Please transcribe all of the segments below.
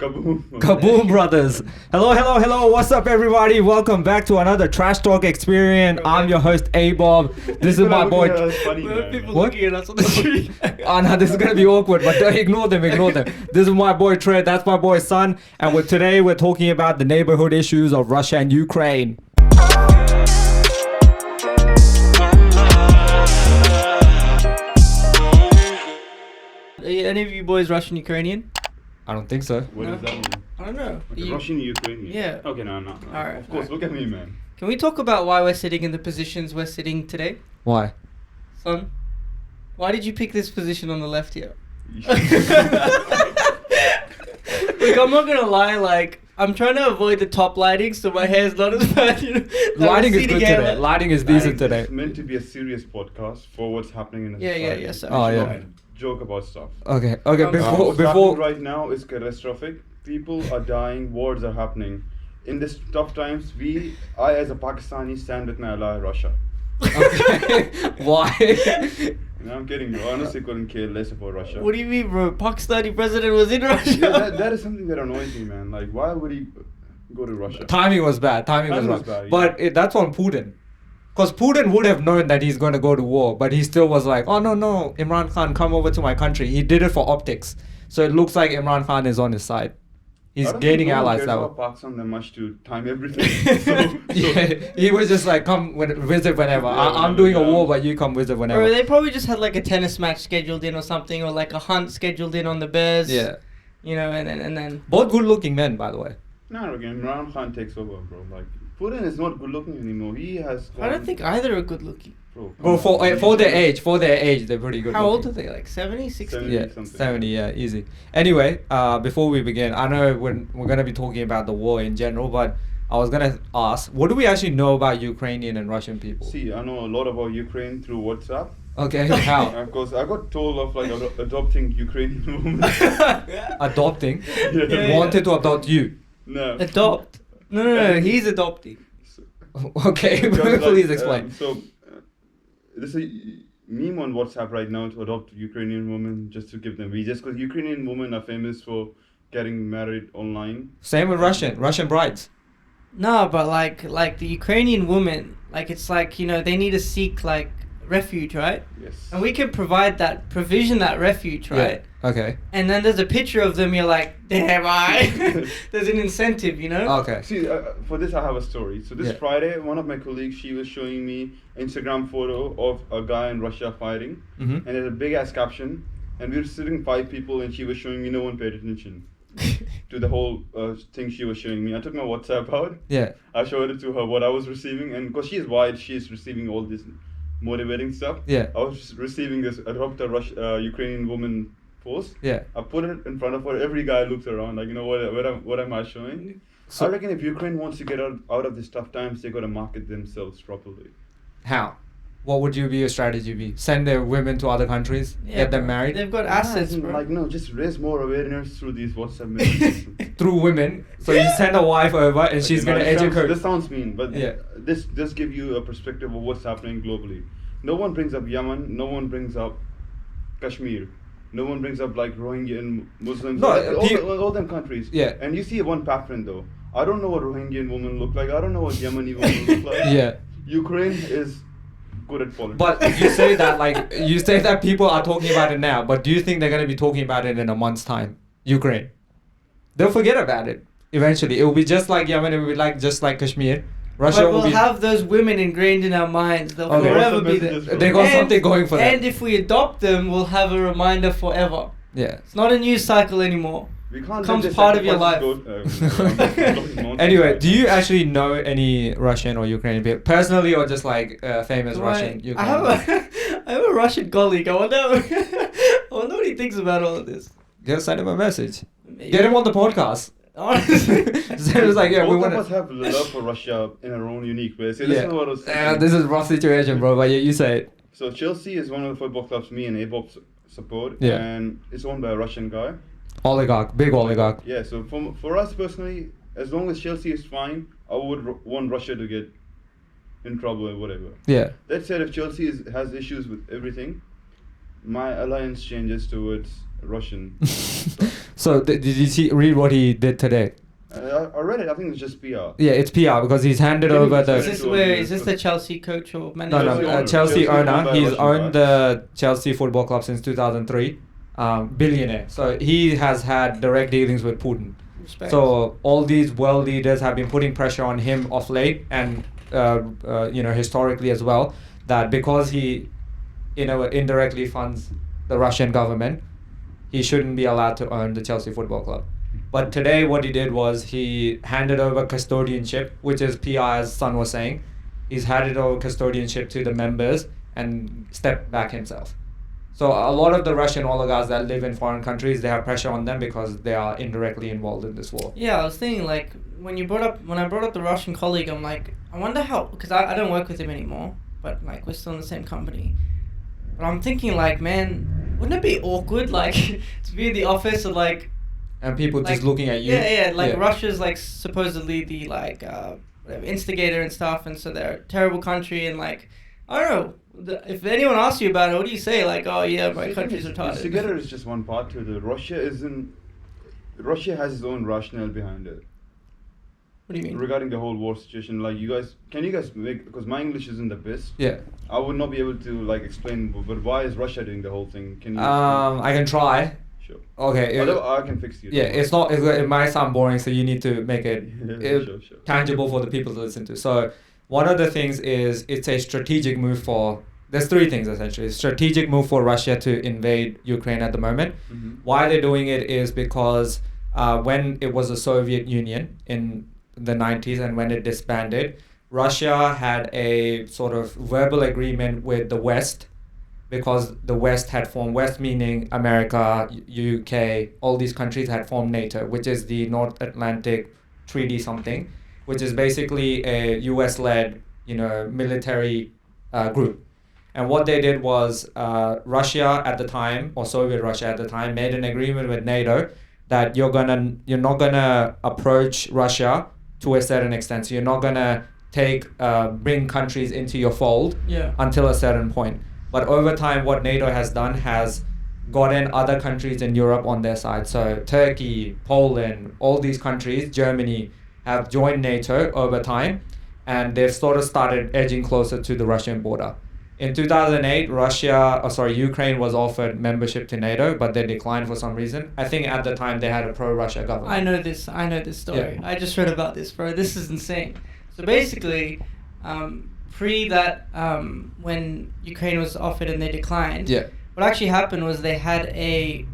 Kaboom. Kaboom, brothers. Hello. What's up, everybody? Welcome back to another Trash Talk experience. I'm your host, Abob. This is my boy. People What? looking at us on the street. Oh, no, this is going to be awkward, but ignore them. This is my boy, Trey. That's my boy, Son. And today we're talking about the neighborhood issues of Russia and Ukraine. Are any of you boys Russian Ukrainian? I don't think so. What does that mean? I don't know. Okay, Russian Ukrainian? Yeah. Okay, no. Alright, Of course, look at me, man. Can we talk about why we're sitting in the positions we're sitting today? Why? Son, why did you pick this position on the left here? Look, I'm not gonna lie, I'm trying to avoid the top lighting so my hair's not as bad, Lighting is good today. Lighting is decent today. It's meant to be a serious podcast for what's happening in the society. Yeah, so Oh, yeah. Not joke about stuff. Okay. What's Before happening right now is catastrophic. People are dying. Wars are happening. In these tough times, I as a Pakistani stand with my ally Russia. Okay. Why? No, I'm kidding, bro. Honestly, couldn't care less about Russia. What do you mean, bro? Pakistani president was in Russia. Yeah, that is something that annoys me, man. Like, why would he go to Russia? Timing was bad. Timing was was bad. bad, But that's on Putin. Because Putin would have known that he's going to go to war, but he still was like, oh, no, Imran Khan, come over to my country. He did it for optics. So it looks like Imran Khan is on his side. He's gaining allies that way. Pakistan that much to time everything. Yeah, he was just like, visit whenever. I'm doing a war, but you come visit whenever. Bro, they probably just had like a tennis match scheduled in or something, or like a hunt scheduled in on the bears. Yeah. And then. Both good looking men, by the way. No, again, Imran Khan takes over, bro. Like, Putin is not good looking anymore. He has. I don't think either are good looking. Bro, For their age, they're pretty good. How old looking. are they? Like 70, 60? 70. Yeah, something. 70, yeah, easy. Anyway, before we begin, I know we're going to be talking about the war in general, but I was going to ask, what do we actually know about Ukrainian and Russian people? See, I know a lot about Ukraine through WhatsApp. Okay, how? Of course, I got told of like adopting Ukrainian women. Adopting? Yeah. Wanted to adopt you. No. Adopt. No, he's adopting. Okay, Because, please explain. There's a meme on WhatsApp right now to adopt Ukrainian women just to give them visas, because Ukrainian women are famous for getting married online. Same with Russian brides. No, but like the Ukrainian woman, it's like, they need to seek like refuge, right? Yes. And we can provide that refuge, right? Yeah. Okay. And then there's a picture of them, you're like, damn, there's an incentive, Okay. See, for this I have a story. So this Yeah. Friday, one of my colleagues, she was showing me Instagram photo of a guy in Russia fighting, Mm-hmm. and there's a big ass caption, and we were sitting 5 people, and she was showing me, no one paid attention to the whole thing she was showing me. I took my WhatsApp out, Yeah. I showed it to her what I was receiving, and because she's white, she's receiving all this motivating stuff. Yeah. I was receiving this adopt a Ukrainian woman post. Yeah. I put it in front of her. Every guy looks around like, what am I showing? So I reckon if Ukraine wants to get out of these tough times, they got to market themselves properly. how? What would your strategy be? Send their women to other countries, get them married They've got assets, bro. No, just raise more awareness through these WhatsApp messages. through women. So you send a wife over, and she's gonna educate. This sounds mean, but Yeah. this just give you a perspective of what's happening globally. No one brings up Yemen. No one brings up Kashmir. No one brings up like Rohingya and Muslims. No, all them countries. Yeah. And you see one pattern though. I don't know what Rohingyan women look like. I don't know what Yemeni women look like. Yeah. Ukraine is good at politics. But you say that people are talking about it now, but do you think they're gonna be talking about it in a month's time? Ukraine. They'll forget about it eventually. It will be just like Yemen. It will be just like Kashmir. Russia But will we'll be. have those women ingrained in our minds. They'll Okay. forever What's the be there. messages, bro? They got something going for them. And if we adopt them, we'll have a reminder forever. Yeah. It's not a news cycle anymore. We can't Comes let the part of your sacrifices go- Anyway, do you actually know any Russian or Ukrainian people personally, or just like famous Russian I Ukrainian? I have a Russian colleague. I wonder what he thinks about all of this. Just send him a message. Get him on the podcast. Honestly. So it was like, yeah, we Both want of us to. have love for Russia in our own unique way. So Yeah. listen to what I was saying. This is a rough situation, bro. But you say it. So Chelsea is one of the football clubs me and Abob support, Yeah. and it's owned by a Russian guy. Oligarch, big oligarch. Yeah. So for us personally, as long as Chelsea is fine, I would want Russia to get in trouble or whatever. Yeah. That said, if Chelsea has issues with everything, my alliance changes towards Russian. So did you read what he did today? I read it. I think it's just PR. Yeah, it's PR because he's handed Can you over explain Is the. this to where us? is this the Chelsea coach or manager? No, Chelsea no, owner. Chelsea Chelsea owned owner. by He's Russian owned guy. the Chelsea Football Club since 2003. Billionaire. So he has had direct dealings with Putin. Respect. So all these world leaders have been putting pressure on him of late, and historically as well, that because he, indirectly funds the Russian government, he shouldn't be allowed to own the Chelsea Football Club. But today, what he did was he handed over custodianship, which is PR, as Son was saying. He's handed over custodianship to the members and stepped back himself. So a lot of the Russian oligarchs that live in foreign countries, they have pressure on them because they are indirectly involved in this war. Yeah, I was thinking like when I brought up the Russian colleague, I'm like, I wonder how, because I don't work with him anymore, but like we're still in the same company. But I'm thinking like, man, wouldn't it be awkward like to be in the office and like. And people Like, just looking at you. Yeah, like Russia's like supposedly the like whatever, instigator and stuff, and so they're a terrible country, and like I don't know, if anyone asks you about it, what do you say? Like, oh yeah, my country's retarded. Instigator is just one part to it. Russia has its own rationale behind it. What do you mean? Regarding the whole war situation, like can you guys make, because my English isn't the best. Yeah. I would not be able to like explain, but why is Russia doing the whole thing? Can you? I can try. Sure. Okay. I can fix you. Yeah, it's not. It might sound boring, so you need to make it Sure. tangible for the people to listen to. So one of the things is it's a strategic move for. There's three things essentially. Strategic move for Russia to invade Ukraine at the moment. Mm-hmm. Why they're doing it is because when it was the Soviet Union in the 90s and when it disbanded, Russia had a sort of verbal agreement with the West, because the West had formed, West meaning America, UK, all these countries had formed NATO, which is the North Atlantic Treaty something, which is basically a US-led, military group. And what they did was Russia at the time, or Soviet Russia at the time, made an agreement with NATO that you're not gonna approach Russia to a certain extent. So you're not gonna bring countries into your fold until a certain point. But over time, what NATO has done has gotten other countries in Europe on their side. So Turkey, Poland, all these countries, Germany, have joined NATO over time, and they've sort of started edging closer to the Russian border. In 2008, Ukraine was offered membership to NATO, but they declined for some reason. I think at the time they had a pro-Russia government. I know this story. Yeah. I just read about this, bro. This is insane. So basically, pre that, when Ukraine was offered and they declined, Yeah. what actually happened was they had a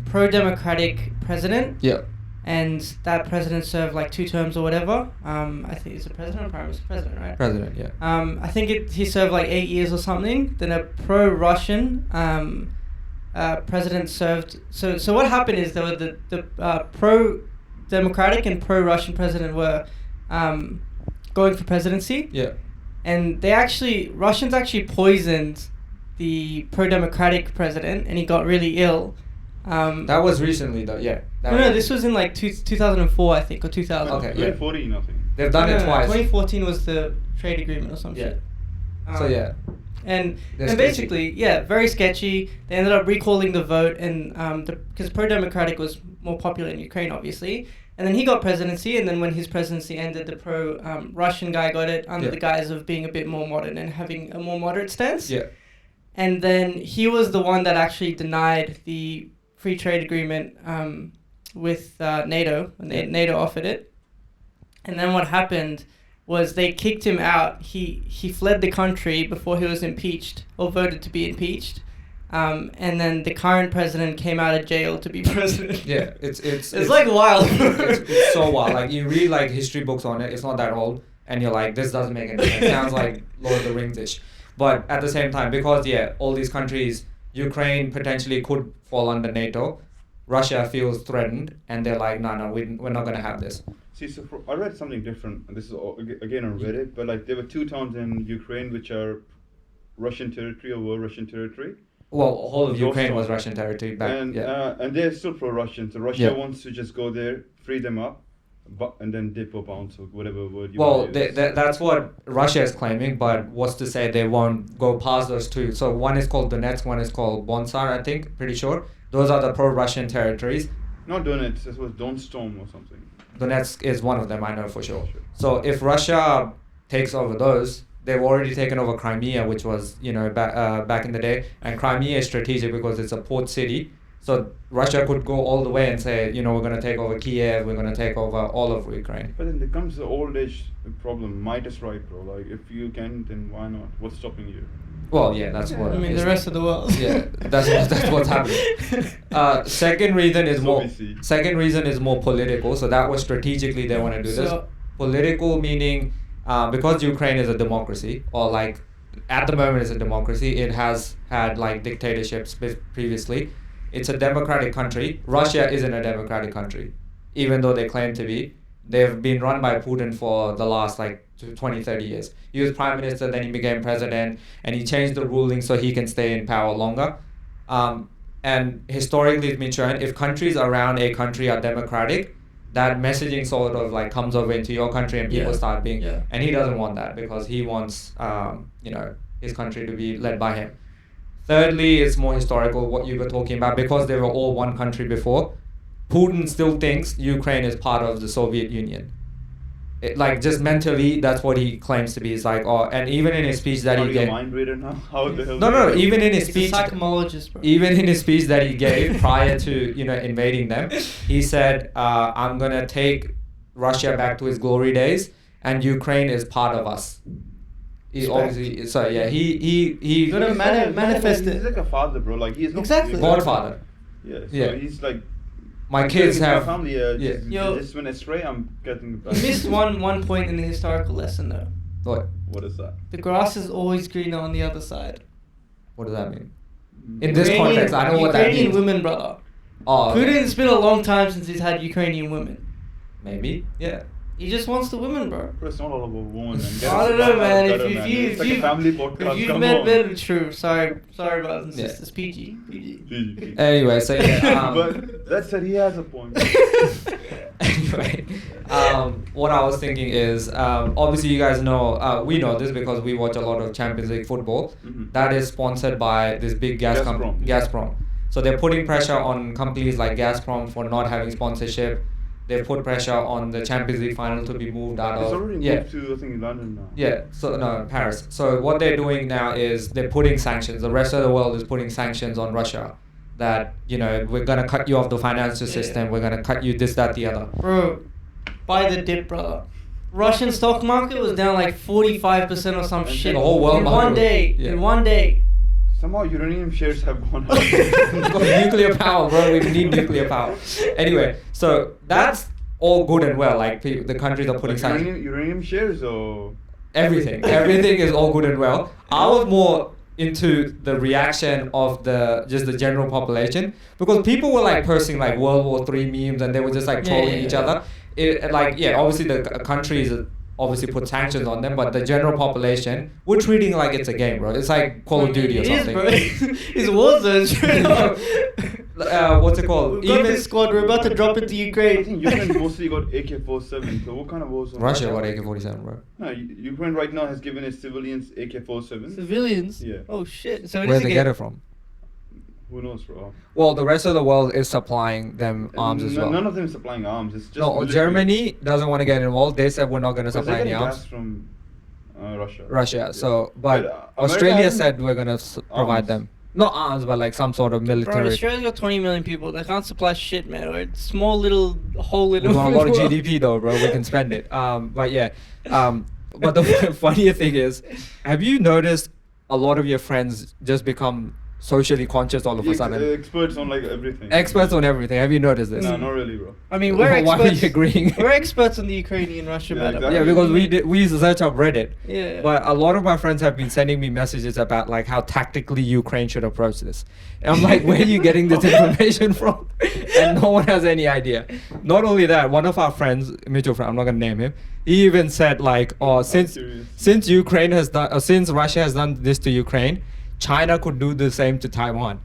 pro-democratic president, Yeah. and that president served like 2 terms or whatever. I think he's a president or prime minister, president, right? President, yeah. I think he served like 8 years or something. Then a pro-Russian president served. So what happened is there were the pro-democratic and pro-Russian president were going for presidency. Yeah. And Russians actually poisoned the pro-democratic president, and he got really ill. That was recently though, yeah. This was in like 2004, I think, or 2000. Okay, yeah. 2014, I think. They've done it twice. 2014 was the trade agreement or some Yeah. shit. So yeah. And They're basically, yeah, very sketchy. They ended up recalling the vote, and because pro-democratic was more popular in Ukraine, obviously. And then he got presidency, and then when his presidency ended, the pro-Russian guy got it under the guise of being a bit more modern and having a more moderate stance. Yeah. And then he was the one that actually denied the free trade agreement with NATO when NATO offered it. And then what happened was they kicked him out. He fled the country before he was impeached or voted to be impeached. And then the current president came out of jail to be president. Yeah, it's like wild. it's so wild. Like you read like history books on it. It's not that old, and you're like, this doesn't make any sense. It sounds like Lord of the Rings-ish. But at the same time, because all these countries, Ukraine potentially could fall under NATO. Russia feels threatened, and they're like, no, we're not gonna have this. See, I read something different, and this is again on Reddit, but like there were 2 towns in Ukraine which are Russian territory or were Russian territory. Well, whole of Those Ukraine was towns. Russian territory back. And they're still pro-Russian, so Russia wants to just go there, free them up, and then dip or bounce or whatever word you Well, want to use. that's what Russia is claiming, but what's to say they won't go past those 2? So one is called Donetsk, one is called Bonsar, I think, pretty sure. Those are the pro-Russian territories. Not Donetsk. This was Storm or something. Donetsk is one of them, I know for sure. So if Russia takes over those, they've already taken over Crimea, which was, back in the day. And Crimea is strategic because it's a port city. So Russia could go all the way and say, we're going to take over Kiev, we're going to take over all of Ukraine. But then there comes the old age problem. Might is right, bro. Like, if you can, then why not? What's stopping you? Well, yeah, that's what. I mean, the rest of the world. Yeah, that's what's happening. Second reason is more political. So that was strategically they want to do this. Political meaning because Ukraine is a democracy, or like at the moment is a democracy. It has had like dictatorships previously. It's a democratic country. Russia isn't a democratic country, even though they claim to be. They've been run by Putin for the last 20, 30 years. He was prime minister, then he became president, and he changed the ruling so he can stay in power longer. And historically it's been shown, if countries around a country are democratic, that messaging sort of comes over into your country and people start being, and he doesn't want that because he wants, his country to be led by him. Thirdly, it's more historical, what you were talking about, because they were all one country before. Putin still thinks Ukraine is part of the Soviet Union. Just mentally, that's what he claims to be. It's and even in his speech that he gave. Mind reader now? How the hell? No. Even in his speech, psychologist, bro. Even in his speech that he gave prior to invading them, he said, "I'm gonna take Russia back to his glory days, and Ukraine is part of us." He obviously, he gonna manifest it. He's like a father, bro. Like he's not exactly godfather. Yeah. He's like. My kids have. My family, just when it's Trey, I'm getting. You missed one point in the historical lesson though. What is that? The grass is always greener on the other side. What does that mean? In this context, I know what that means. Ukrainian women, brother. Oh, Putin's been a long time since he's had Ukrainian women. Maybe. Yeah. He just wants the women, bro. But it's not all about women. I don't know, man. If you've met men, true. Sorry, brothers and sisters. PG. Anyway, so but that said, he has a point. Anyway, what I was thinking is, obviously you guys know, we know this because we watch a lot of Champions League football. Mm-hmm. That is sponsored by this big Gazprom. So they're putting pressure on companies like Gazprom for not having sponsorship. They put pressure on the Champions League final to be moved out of. It's already moved to, I think, London now. Yeah, Paris. So what they're doing now is they're putting sanctions. The rest of the world is putting sanctions on Russia. That, we're going to cut you off the financial system. We're going to cut you this, that, the other. Bro, buy the dip, brother. Russian stock market was down 45% or some shit. The whole world in one day. Yeah. In one day. Somehow uranium shares have gone up. Nuclear power, bro. We need nuclear power. Anyway, so that's all good and well. The countries are putting sanctions. Uranium shares or everything. Everything is all good and well. I was more into the reaction of the general population because people were posting World War III memes and they were just trolling each other. Obviously the countries obviously put sanctions on them, but the general population, we're treating like it's a game, bro. It's like Call of Duty or something. It is, bro. It's Warzone straight up. What's it called? We've got this squad, we're about to drop into I Ukraine. think Ukraine mostly got AK-47. So what kind of Warzone? Russia got AK-47, bro. No, Ukraine right now has given its civilians AK-47. Civilians? Yeah. Oh shit. So where they get it from? Who knows, bro? Well, the rest of the world is supplying them arms as well. None of them is supplying arms. It's just military. Germany doesn't want to get involved. They said we're not going to Because supply they're any getting arms. gas from Russia. Russia. So, but America Australia hasn't- said we're going to provide them. Not arms, but some sort of Bro, military. Australia's got 20 million people. They can't supply shit, man. We're a small little hole in We the got a lot of world. GDP though, bro. We can spend it. But yeah. But the funnier thing is, have you noticed a lot of your friends just become socially conscious all of a sudden? Experts on everything. Experts on everything. Have you noticed this? No, not really, bro. I mean, we're Why are experts. you agreeing? We're experts on the Ukrainian-Russia Yeah, matter. exactly. Yeah, because we search up Reddit. Yeah. But a lot of my friends have been sending me messages about how tactically Ukraine should approach this. And I'm like, where are you getting this information from? And no one has any idea. Not only that, one of our friends, mutual friend, I'm not gonna name him, he even said since Ukraine has done, since Russia has done this to Ukraine, China could do the same to Taiwan.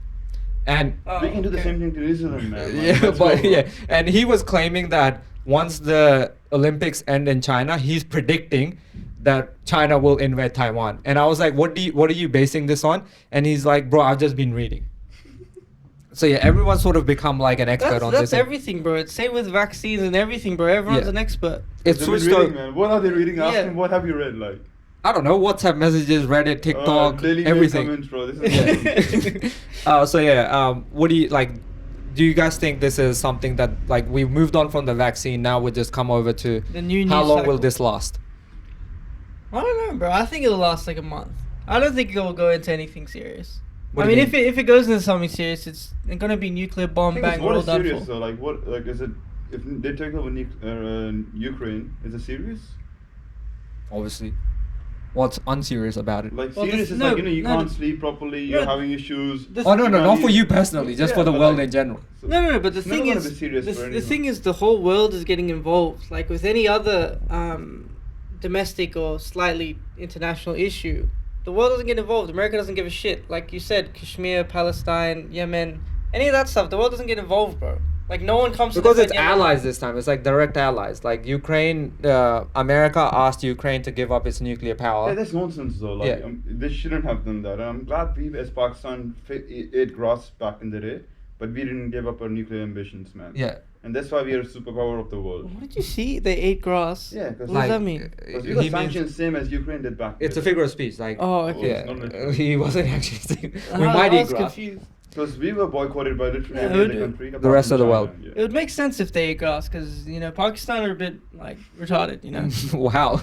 And We can do the same thing to New Zealand, man. and he was claiming that once the Olympics end in China, he's predicting that China will invade Taiwan. And I was like, what are you basing this on? And he's like, bro, I've just been reading. So yeah, everyone's sort of become like an expert on That's this. everything, bro. It's same with vaccines and everything, bro. Everyone's Yeah. an expert. It's They've been switched reading, to, man. What are they reading? Ask Yeah. them, what have you read? Like, I don't know, WhatsApp messages, Reddit, TikTok, Daily Mail everything. comments, bro. This is So yeah, what do you like? Do you guys think this is something that like we've moved on from the vaccine? Now we just come over to The new how news long will cycle. this last? I don't know, bro. I think it'll last like a month. I don't think it'll go into anything serious. What I do you mean, mean? if it goes into something serious, it's gonna be nuclear bomb, bang, we're what all is done serious for. though? Like, what? Like, is it if they take over Ukraine? Is it serious? Obviously, what's unserious about it? Like, Well, serious this- is no, like, you no, can't th- sleep properly. You're no, having issues. the- Oh no, you no, can't not for eat- you personally, just Yeah, for the but world like- in general. So No, but the it's never thing gonna is, be serious for the anyone. thing is, the whole world is getting involved. Like with any other domestic or slightly international issue, the world doesn't get involved. America doesn't give a shit. Like you said, Kashmir, Palestine, Yemen, any of that stuff, the world doesn't get involved, bro. Like no one comes Because to it's defend Yemen. allies this time. It's like direct allies. Like Ukraine, America asked Ukraine to give up its nuclear power. Yeah, that's nonsense though. Like, Yeah. they shouldn't have done that. And I'm glad we, as Pakistan, ate grass back in the day, but we didn't give up our nuclear ambitions, man. Yeah. And that's why we are a superpower of the world. What did you see? They ate grass. Yeah, because What does that mean? we he got means- sanctions same as Ukraine did back. it's a then. figure of speech. Like, Oh, it's okay. yeah, not literally. he wasn't actually saying. We I might eat was grass. confused. Because we were boycotted by literally Yeah, every who other do- country. The apart rest from of the China, world. yeah. It would make sense if they ate grass, because Pakistan are a bit like retarded. Wow.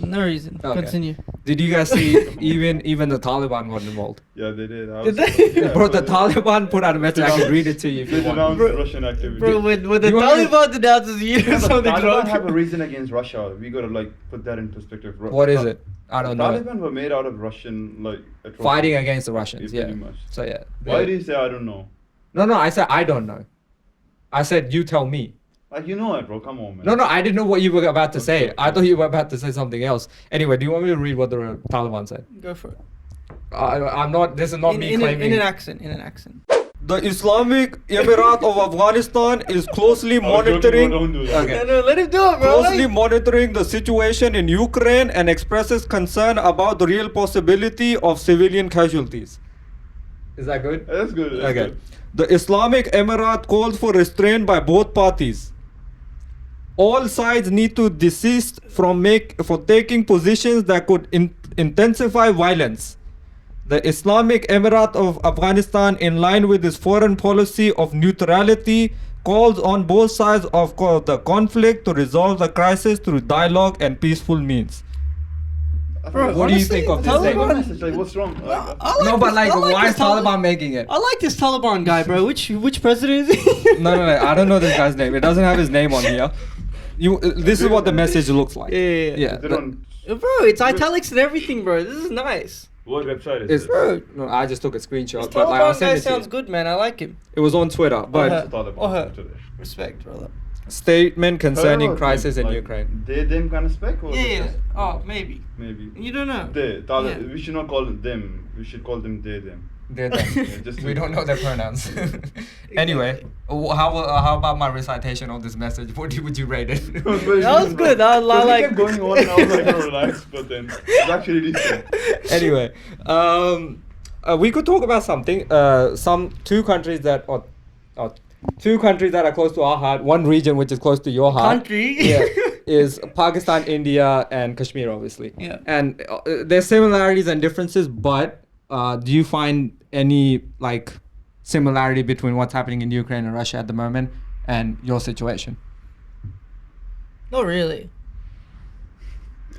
No reason. Okay. Continue. Did you guys see even the Taliban got involved? Yeah, they did. Did they? Bro, the Taliban put out a message. I can read it to you if They you want. denounced Bro- Russian activity. Bro, when the You want me to- Taliban denounces you Yeah, but something Taliban wrong. have a reason against Russia. We gotta like put that in perspective. What is it? I don't know. Taliban were made out of Russian like atrocities. Fighting against the Russians. Yeah, Yeah. pretty much. So yeah. Why do you say I don't know? No, I said I don't know. I said you tell me. Like, you know it, bro. Come on, man. No, I didn't know what you were about to say. Okay. I thought you were about to say something else. Anyway, do you want me to read what the Taliban said? Go for it. I'm not. This is not me claiming. in an accent. In an accent. The Islamic Emirate of Afghanistan is closely I was joking, monitoring. bro, don't do that. Okay. No, let him do it, bro. Closely monitoring the situation in Ukraine and expresses concern about the real possibility of civilian casualties. Is that good? That's good. That's Okay. good. The Islamic Emirate calls for restraint by both parties. All sides need to desist from taking positions that could intensify violence. The Islamic Emirate of Afghanistan, in line with its foreign policy of neutrality, calls on both sides of the conflict to resolve the crisis through dialogue and peaceful means. Bro, What do you honestly, think of this Taliban- thing? Message, like, what's wrong? Like, I like No, but this- like, I like why this is Taliban making it? I like this Taliban guy, bro. Which president is he? No, I don't know this guy's name. It doesn't have his name on here. This is what the message looks like. Yeah. they don't. Bro, it's italics and everything, bro. This is nice. What website is It's, it? Bro, no, I just took a screenshot, this but like, I'll Taliban send guy it to sounds you. good, man. I like him. It was on Twitter, but Uh-huh. It's Taliban Oh, her. today. Respect, brother. statement concerning Her or crisis them? in Like, Ukraine. They them kind of spec or they Yeah. just- Oh, maybe. maybe. You don't know. They. Yeah. We should not call it them. We should call them they them. They're them. Yeah, just We to- don't know their pronouns. Anyway, how about my recitation of this message? Would you rate it? That That was good. I like. kept going on and I was like, oh, relax, but then it's actually decent. Anyway, we could talk about something. Two countries that are close to our heart. One region which is close to your heart. Country. Yeah, is Pakistan, India, and Kashmir, obviously. Yeah. And there's similarities and differences, but do you find any like similarity between what's happening in Ukraine and Russia at the moment and your situation? Not really.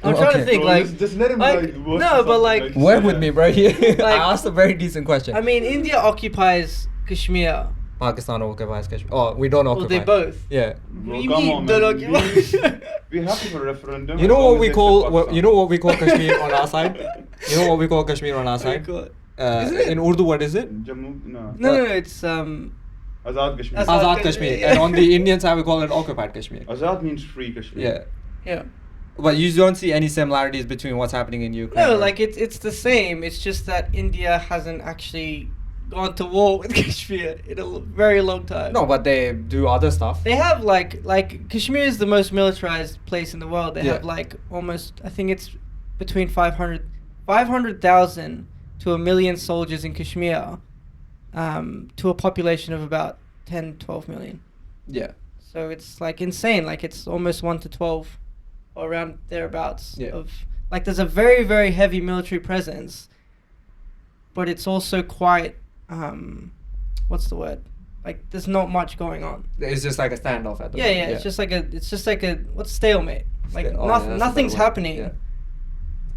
I'm Well, trying okay. to think, Bro, like, just let him like, work no, but, something, like- Work with me, bro. I Like- asked a very decent question. I mean, India occupies Kashmir. Pakistan occupies Kashmir. Oh, we don't occupy. Well, they both. Yeah. Bro, What do you come mean, on, don't man. occupy? We have to have a referendum. You know as long what as we they call accept what, you know what we call Kashmir on our Pakistan. side? You know what we call Kashmir on our side? God. Isn't it? In Urdu, what is it? Jammu, no. No, it's Azad Kashmir. Azad Azad Kashmir, Kashmir. yeah. And on the Indian side, we call it occupied Kashmir. Azad means free Kashmir. Yeah. yeah. But you don't see any similarities between what's happening in Ukraine. No, or- like it's the same. It's just that India hasn't actually gone to war with Kashmir in a very long time. No, but they do other stuff. They have like Kashmir is the most militarized place in the world. They Yeah. have like almost, I think it's between 500,000 to 1 million soldiers in Kashmir. to a population of about 10, 12 million. Yeah. So it's like insane. Like it's almost 1 to 12 or around thereabouts. Yeah. Of like there's a very, very heavy military presence, but it's also quite, what's the word? Like there's not much going on. It's just like a standoff at the Yeah, moment. yeah. It's just like a what's stalemate? Like Oh, yeah, that's a nothing's better word. happening. Yeah.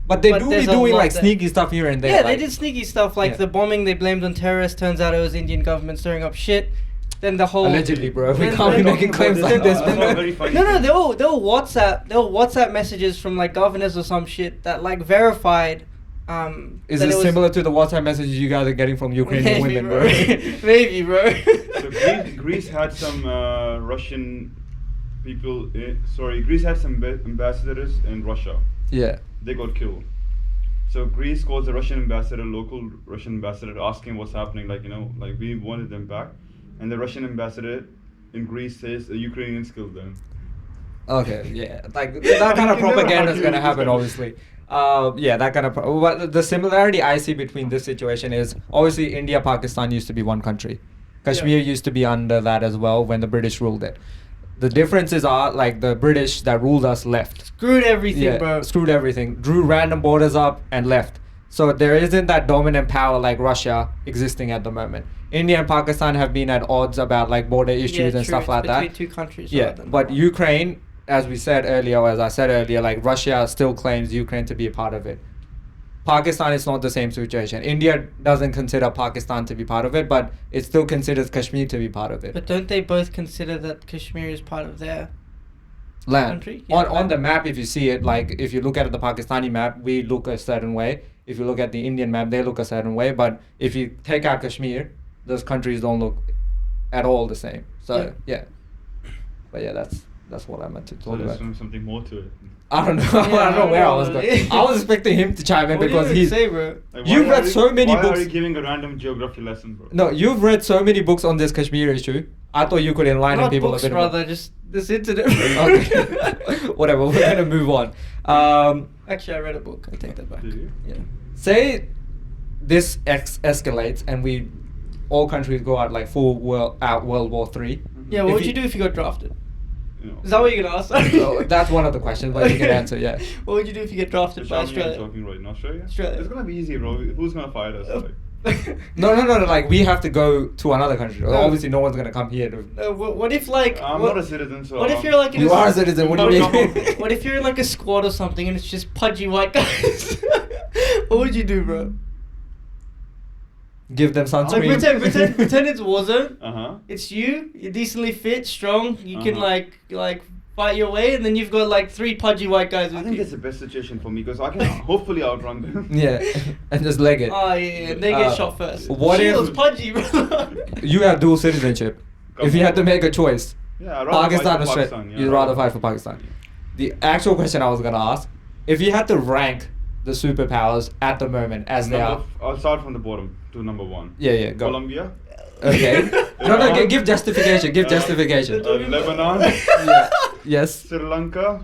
But they But do be there's a doing lot like that- sneaky stuff here and there. Yeah, like, they did sneaky stuff like Yeah. the bombing they blamed on terrorists. Turns out it was Indian government stirring up shit. Then the whole Allegedly, bro. We Then- can't be then- making claims This- like this, I saw a man. very funny no, thing. there were WhatsApp messages from like governors or some shit that like verified. Is that this it was- similar to the WhatsApp messages you guys are getting from Ukrainian Maybe, women, bro? Maybe, bro. So Greece had some Russian people. Greece had some ambassadors in Russia. Yeah. They got killed. So Greece calls the Russian ambassador, local Russian ambassador, asking what's happening. Like like we wanted them back, and the Russian ambassador in Greece says the Ukrainians killed them. Okay, yeah, like that kind of You never propaganda is argue gonna with happen, this obviously. Yeah, that kind of. But the similarity I see between this situation is obviously India-Pakistan used to be one country. Kashmir used to be under that as well when the British ruled it. The differences are like the British that ruled us left. Screwed everything, Yeah, bro. screwed everything. Drew random borders up and left. So there isn't that dominant power like Russia existing at the moment. India and Pakistan have been at odds about like border issues Yeah, and true, stuff it's like that. between two countries. Yeah, rather than but one. Ukraine, as we said earlier, or as I said earlier, like Russia still claims Ukraine to be a part of it. Pakistan is not the same situation. India doesn't consider Pakistan to be part of it, but it still considers Kashmir to be part of it. But don't they both consider that Kashmir is part of their Land. country? Yeah, On land. the map, if you see it, like if you look at the Pakistani map, we look a certain way. If you look at the Indian map, they look a certain way. But if you take out Kashmir, those countries don't look at all the same. So yeah. But yeah, that's what I meant to So talk there's about. something more to it. I don't know. Yeah, I don't know where I was know. going. I was expecting him to chime in What because do you he's. say, bro? Like, You've why read are so many why books. are you giving a random geography lesson, bro? No, you've read so many books on this Kashmir issue. I thought you could enlighten Not people books, a bit more. rather, just this internet. Okay. Whatever. We're gonna move on. Actually, I read a book. I take that back. Do you? Yeah. Say this escalates and we all countries go out like full World War Three. Yeah, If what would you- you do if you got drafted? You know, Is that what you're gonna ask? So that's one of the questions, but you can answer. Yeah. What would you do if you get drafted by I'm Australia? talking right now. Australia? Australia. It's gonna be easy, bro. Who's gonna fight us? Like, No. Like we have to go to another country. No. Obviously, no one's gonna come here to. What if like? I'm what, not a citizen, so. what if you're like in You a are a s- citizen. What do No, you no. mean? What if you're in like a squad or something and it's just pudgy white guys? What would you do, bro? Give them Like sunscreen. pretend it's Warzone. Uh huh. It's you. You're decently fit, strong. You can Uh-huh. like fight your way, and then you've got like 3 pudgy white guys with I think you. that's the best situation for me because I can hopefully outrun them. Yeah, and just leg it. Oh yeah, and they get Uh, shot first. what if- Shield's pudgy, bro? You have dual citizenship. Come If you had to on. make a choice, Yeah, I'd rather Pakistan fight or for Australia, Pakistan, yeah, you'd rather fight for Pakistan. The actual question I was gonna ask: if you had to rank the superpowers at the moment as they are, I'll start from the bottom to number 1. yeah, go. Colombia. Okay. No, Iran. give justification. Give justification. Lebanon. Yeah. Yes. Sri Lanka.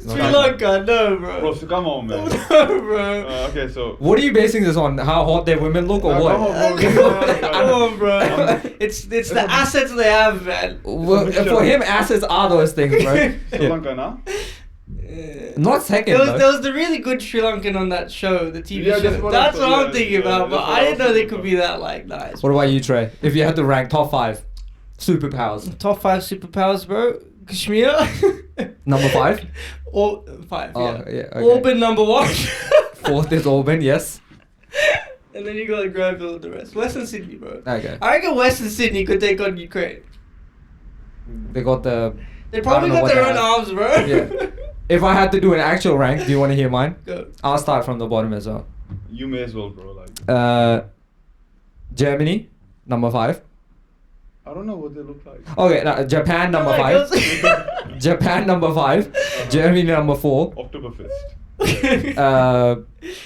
Sri Lanka, no, bro. Bro, so come on, man. No, bro. Okay, so. What are you basing this on? How hot their women look, or Come what? on, bro. Come on, bro. It's the assets they have, man. Well, for him, assets are those things, bro. Sri Yeah. Lanka now. Not second. There though. was the really good Sri Lankan on that show, the TV Yeah, show. that's what That's I what thought, I'm yeah, thinking yeah, about, but that's what I I didn't was know they thinking could be that like nice. What about you, Trey? If you had to rank top 5 superpowers, Top 5 superpowers, bro. Kashmir. number 5. Or 5, Oh, yeah. yeah, okay. Auburn number 1. 4th is Auburn. Yes. And then you got Granville and the rest. Western Sydney, bro. Okay. I reckon Western Sydney could take on Ukraine. They got the. They probably I don't know got their what own they arms, bro. Yeah. If I had to do an actual rank, do you want to hear mine? Go. I'll start from the bottom as well. You may as well, bro. Like, Germany, number 5. I don't know what they look like. Okay, Japan, number 5. Japan, number 5. Germany, number 4. Oktoberfest.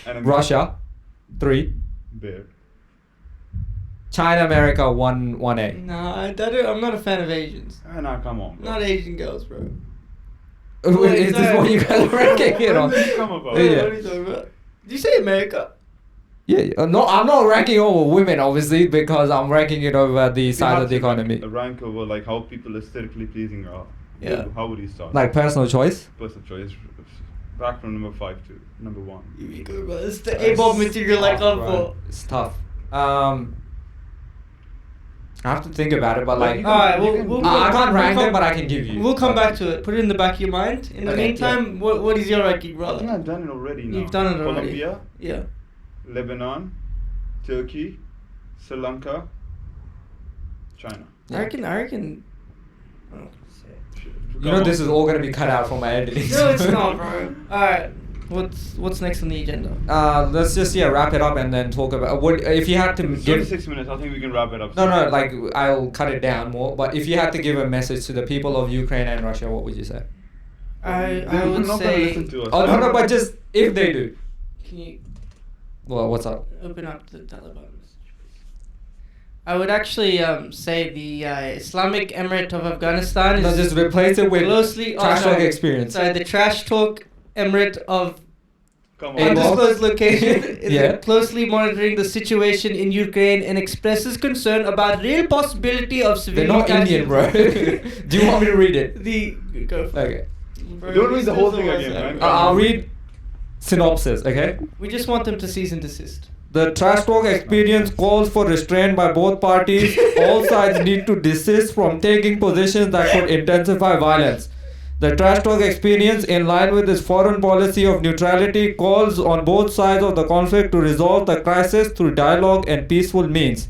And Russia, 3. Bear. China, America, 1A. Nah, I'm not a fan of Asians. Ah, nah, come on, bro. Not Asian girls, bro. Is this what you guys are ranking it on? When did you come about? Yeah. What are you talking about? Did you say America? Yeah, no, I'm not ranking over women, obviously, because I'm ranking it over the If you side had of the to rank- economy. A rank over like how people aesthetically pleasing are. Yeah. How would you start? Like personal choice. Personal choice. Back from number 5 to number 1. Here we go, bro. It's the That's Abob material I tough, come bro. for. It's tough. I have to think about it, but Well, like, you can- Alright, you we'll, can- we'll, I can't we'll rank come- them, but I can give you. We'll come back to it. Put it in the back of your mind. In the Okay, meantime, what is your ranking, I think brother? I've done it already now. You've done it already. Colombia, Yeah. Lebanon, Turkey, Sri Lanka, China. Yeah. I reckon. Oh, Shit. You know, this is all gonna be cut out from my editing. no, it's not, bro. Alright. What's next on the agenda? Let's just wrap it up and then talk about what if you had to It's give. 36 minutes. I think we can wrap it up. No, like I'll cut it down more. But if you had to give a message to the people of Ukraine and Russia, what would you say? I They're would not gonna say. listen to us. Oh no, but just if they do. Can you Well, what's up? open up the Taliban message, please? I would actually say the Islamic Emirate of Afghanistan No, is just replace it with closely trash talk experience. Sorry, the Trash Talk Emirate of Come Hey, on. Bob. undisclosed location is Yeah. closely monitoring the situation in Ukraine and expresses concern about real possibility of They're civilian not Indian, bro. casualties. Do you want me to read it? The go for it. Okay. Bro, Don't read this the whole is thing the again, worst man. ever. I'll read synopsis. Okay. We just want them to cease and desist. The trash talk experience calls for restraint by both parties. All sides need to desist from taking positions that could intensify violence. The trash talk experience, in line with its foreign policy of neutrality, calls on both sides of the conflict to resolve the crisis through dialogue and peaceful means.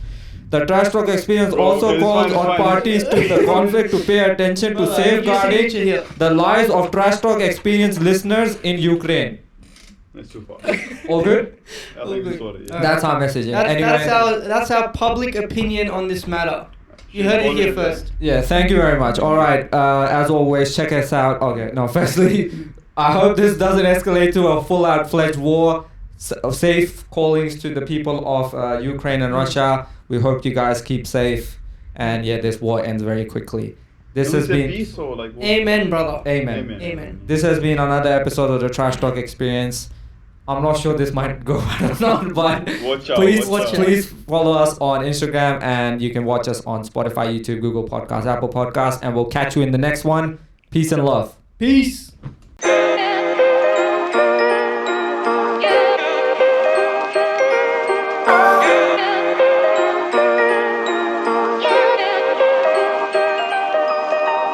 The trash talk experience also Okay, it's calls fine, on it's fine. parties to the conflict to pay attention to Brother, your safeguarding signature here. the lives of trash talk experience listeners in Ukraine. That's too far. All good? I think it's what it is. Alright. That's our message. That's our public opinion on this matter. You heard it here first. Yeah, thank you very much. All right, as always, check us out. Okay, no, firstly, I hope this doesn't escalate to a full-out fledged war. Safe callings to the people of Ukraine and Russia. We hope you guys keep safe, and yeah, this war ends very quickly. This When has we say been peace or like what? Amen, brother. Amen. Amen. This has been another episode of the Trash Talk Experience. I'm not sure this might go out or not, but Watch out. please, watch out. please follow us on Instagram, and you can watch us on Spotify, YouTube, Google Podcasts, Apple Podcasts, and we'll catch you in the next one. Peace and love. Peace.